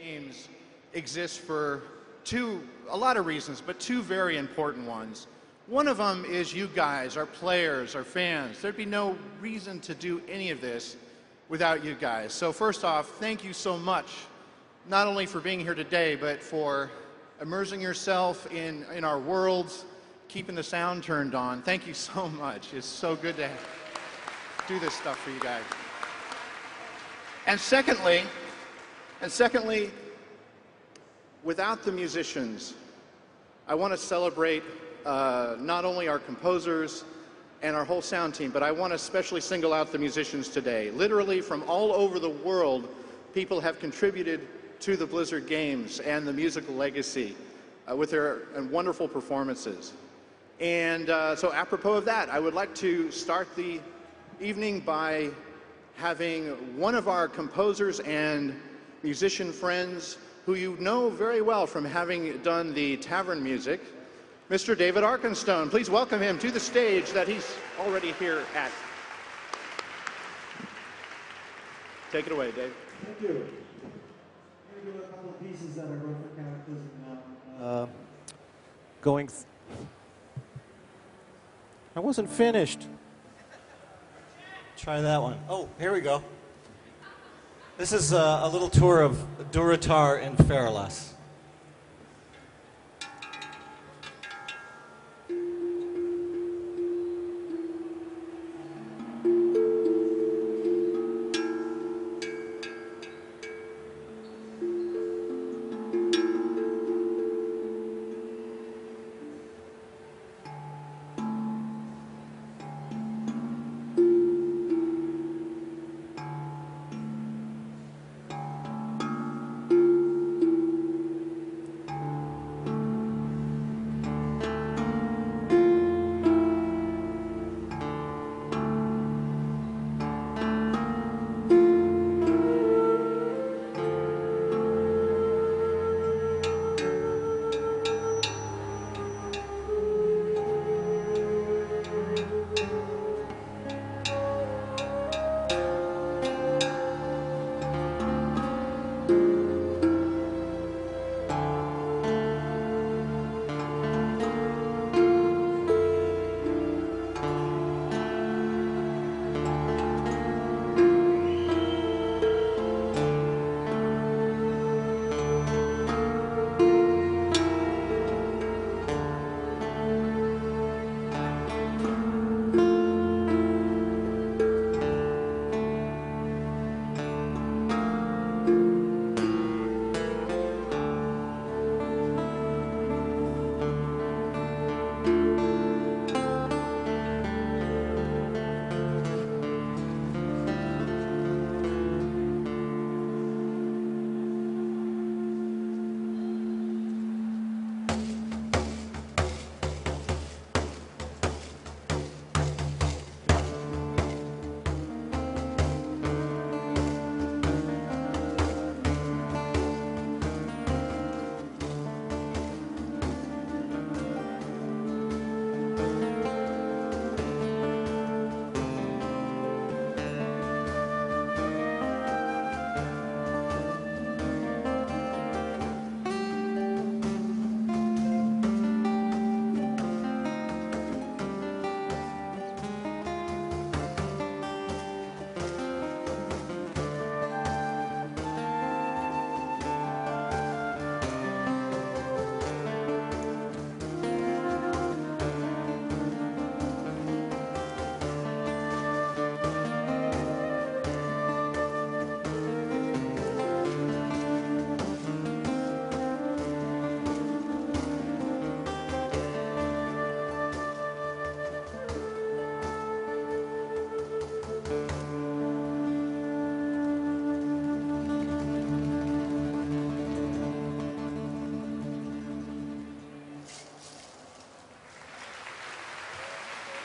games exists for a lot of reasons, but two very important ones. One of them is you guys, our players, our fans. There'd be no reason to do any of this without you guys. So first off, thank you so much, not only for being here today, but for immersing yourself in our worlds, keeping the sound turned on. Thank you so much. It's so good to do this stuff for you guys. And secondly, without the musicians, I want to celebrate not only our composers and our whole sound team, but I want to especially single out the musicians today. Literally from all over the world, people have contributed to the Blizzard games and the musical legacy with their wonderful performances. And so apropos of that, I would like to start the evening by having one of our composers and musician friends who you know very well from having done the tavern music, Mr. David Arkenstone. Please welcome him to the stage that he's already here at. Take it away, Dave. Thank you. I'm going to do a couple of pieces that I wrote for Cataclysm now. I wasn't finished. Try that one. Oh, here we go. This is a little tour of Durotar and Feralas.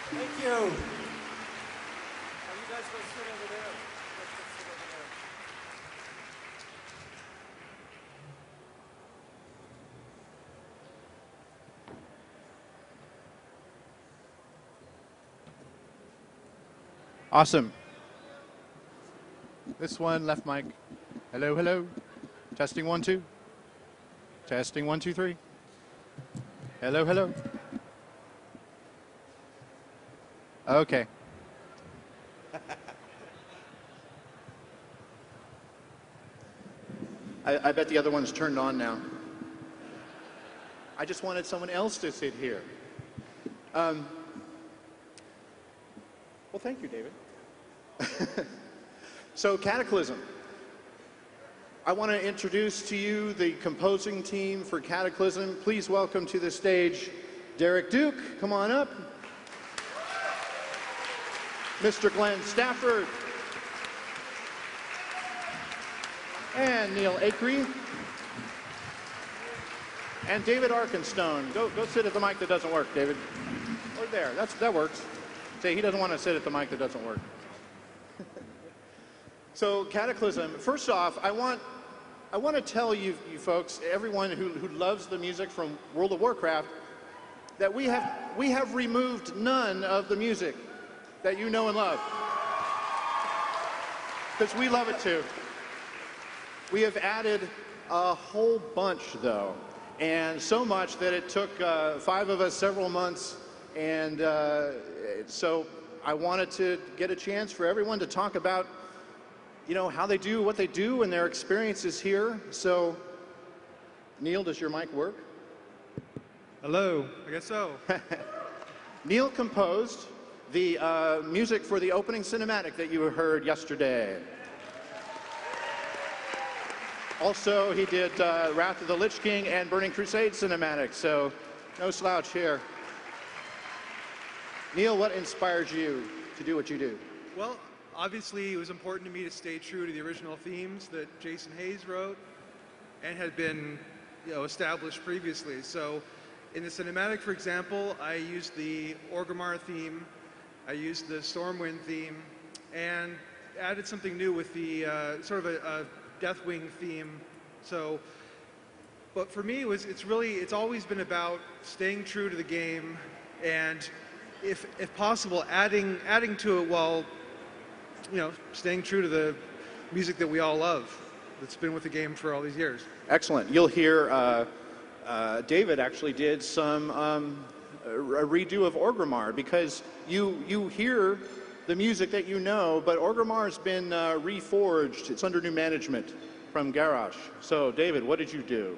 Thank you. Are you guys go sit over there? Let's go sit over there. Awesome. This one, left mic. Hello, hello. Testing 1, 2. Testing 1, 2, 3. Hello, hello. Okay. I bet the other one's turned on now. I just wanted someone else to sit here. Well, thank you, David. So, Cataclysm. I want to introduce to you the composing team for Cataclysm. Please welcome to the stage Derek Duke. Come on up. Mr. Glenn Stafford. And Neil Acree. And David Arkenstone. Go sit at the mic that doesn't work, David. Or there. That works. Say he doesn't want to sit at the mic that doesn't work. So, Cataclysm. First off, I want to tell you folks, everyone who loves the music from World of Warcraft, that we have removed none of the music that you know and love. Because we love it too. We have added a whole bunch, though, and so much that it took 5 of us several months, and so I wanted to get a chance for everyone to talk about, you know, how they do what they do and their experiences here. So, Neil, does your mic work? Hello, I guess so. Neil composed the music for the opening cinematic that you heard yesterday. Also, he did Wrath of the Lich King and Burning Crusade cinematics, so no slouch here. Neil, what inspired you to do what you do? Well, obviously it was important to me to stay true to the original themes that Jason Hayes wrote and had been, you know, established previously. So in the cinematic, for example, I used the Orgrimmar theme, I used the Stormwind theme, and added something new with the sort of a Deathwing theme. So, but for me, it's always been about staying true to the game, and if possible, adding to it while, you know, staying true to the music that we all love, that's been with the game for all these years. Excellent. You'll hear David actually did some a redo of Orgrimmar, because you hear the music that you know, but Orgrimmar's been reforged. It's under new management from Garrosh. So, David, what did you do?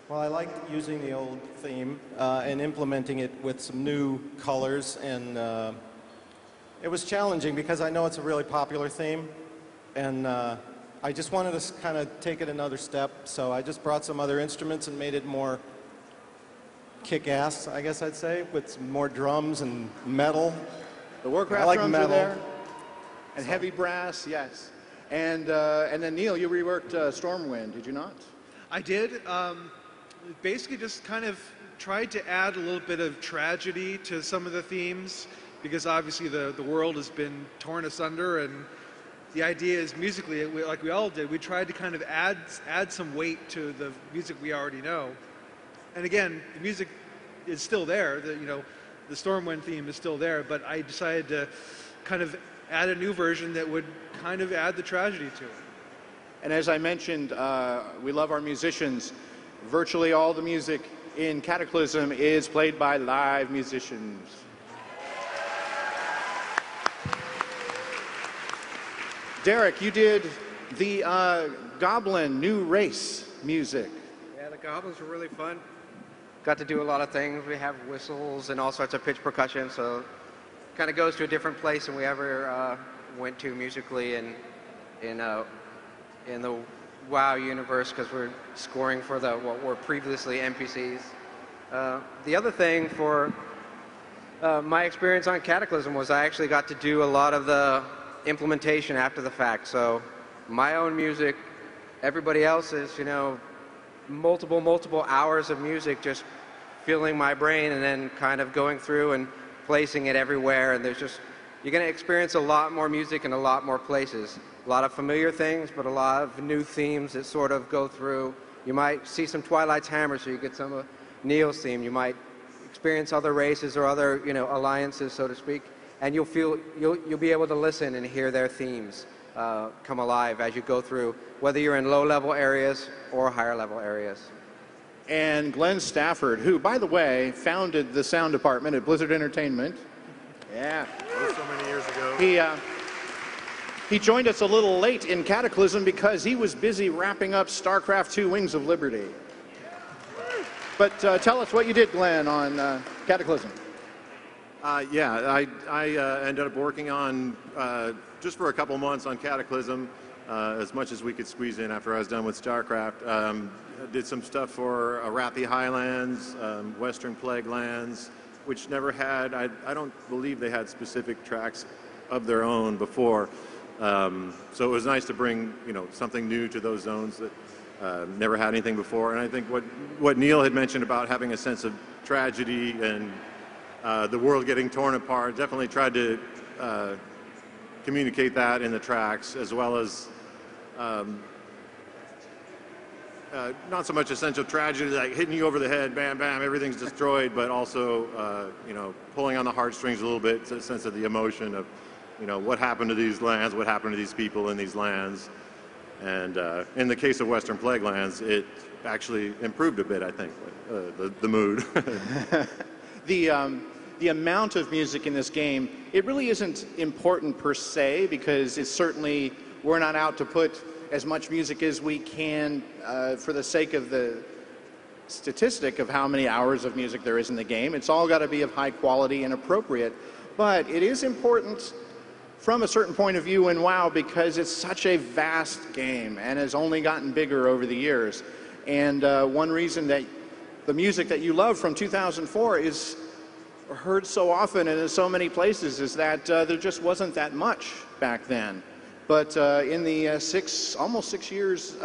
Well, I liked using the old theme and implementing it with some new colors, and it was challenging because I know it's a really popular theme, and I just wanted to kind of take it another step, so I just brought some other instruments and made it more kick-ass, I guess I'd say, with some more drums and metal. The Warcraft like drums metal. are there, and heavy brass, yes. And then, Neil, you reworked Stormwind, did you not? I did. Basically just kind of tried to add a little bit of tragedy to some of the themes, because obviously the world has been torn asunder, and the idea is musically, like we all did, we tried to kind of add some weight to the music we already know. And again, the music is still there, the Stormwind theme is still there, but I decided to kind of add a new version that would kind of add the tragedy to it. And as I mentioned, we love our musicians. Virtually all the music in Cataclysm is played by live musicians. Derek, you did the Goblin New Race music. Yeah, the goblins were really fun. Got to do a lot of things. We have whistles and all sorts of pitch percussion, so kind of goes to a different place than we ever went to musically in the WoW universe, because we're scoring for what were previously NPCs. The other thing for my experience on Cataclysm was I actually got to do a lot of the implementation after the fact. So my own music, everybody else's, multiple hours of music just filling my brain and then kind of going through and placing it everywhere. And you're going to experience a lot more music in a lot more places. A lot of familiar things, but a lot of new themes that sort of go through. You might see some Twilight's Hammer, so you get some of Neil's theme. You might experience other races or other, alliances, so to speak, and you'll be able to listen and hear their themes. come alive as you go through, whether you're in low-level areas or higher-level areas. And Glenn Stafford, who, by the way, founded the sound department at Blizzard Entertainment. Yeah. That was so many years ago. He joined us a little late in Cataclysm because he was busy wrapping up StarCraft II Wings of Liberty. But tell us what you did, Glenn, on Cataclysm. Yeah, I ended up working on, just for a couple months on Cataclysm, as much as we could squeeze in after I was done with StarCraft. I did some stuff for Arathi Highlands, Western Plague Lands, which never had, I don't believe they had specific tracks of their own before. So it was nice to bring, something new to those zones that never had anything before. And I think what Neil had mentioned about having a sense of tragedy and the world getting torn apart, definitely tried to communicate that in the tracks, as well as not so much a sense of tragedy, like hitting you over the head, bam, bam, everything's destroyed, but also, pulling on the heartstrings a little bit, a sense of the emotion of, what happened to these lands, what happened to these people in these lands. And in the case of Western Plague Lands, it actually improved a bit, I think, the mood. The amount of music in this game, it really isn't important per se, because it's certainly, we're not out to put as much music as we can for the sake of the statistic of how many hours of music there is in the game. It's all got to be of high quality and appropriate. But it is important from a certain point of view in WoW, because it's such a vast game and has only gotten bigger over the years. And one reason that the music that you love from 2004 is heard so often and in so many places is that there just wasn't that much back then. But in the almost 6 years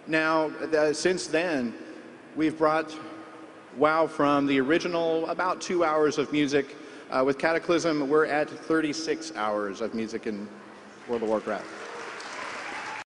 now since then, we've brought WoW from the original about 2 hours of music. With Cataclysm, we're at 36 hours of music in World of Warcraft.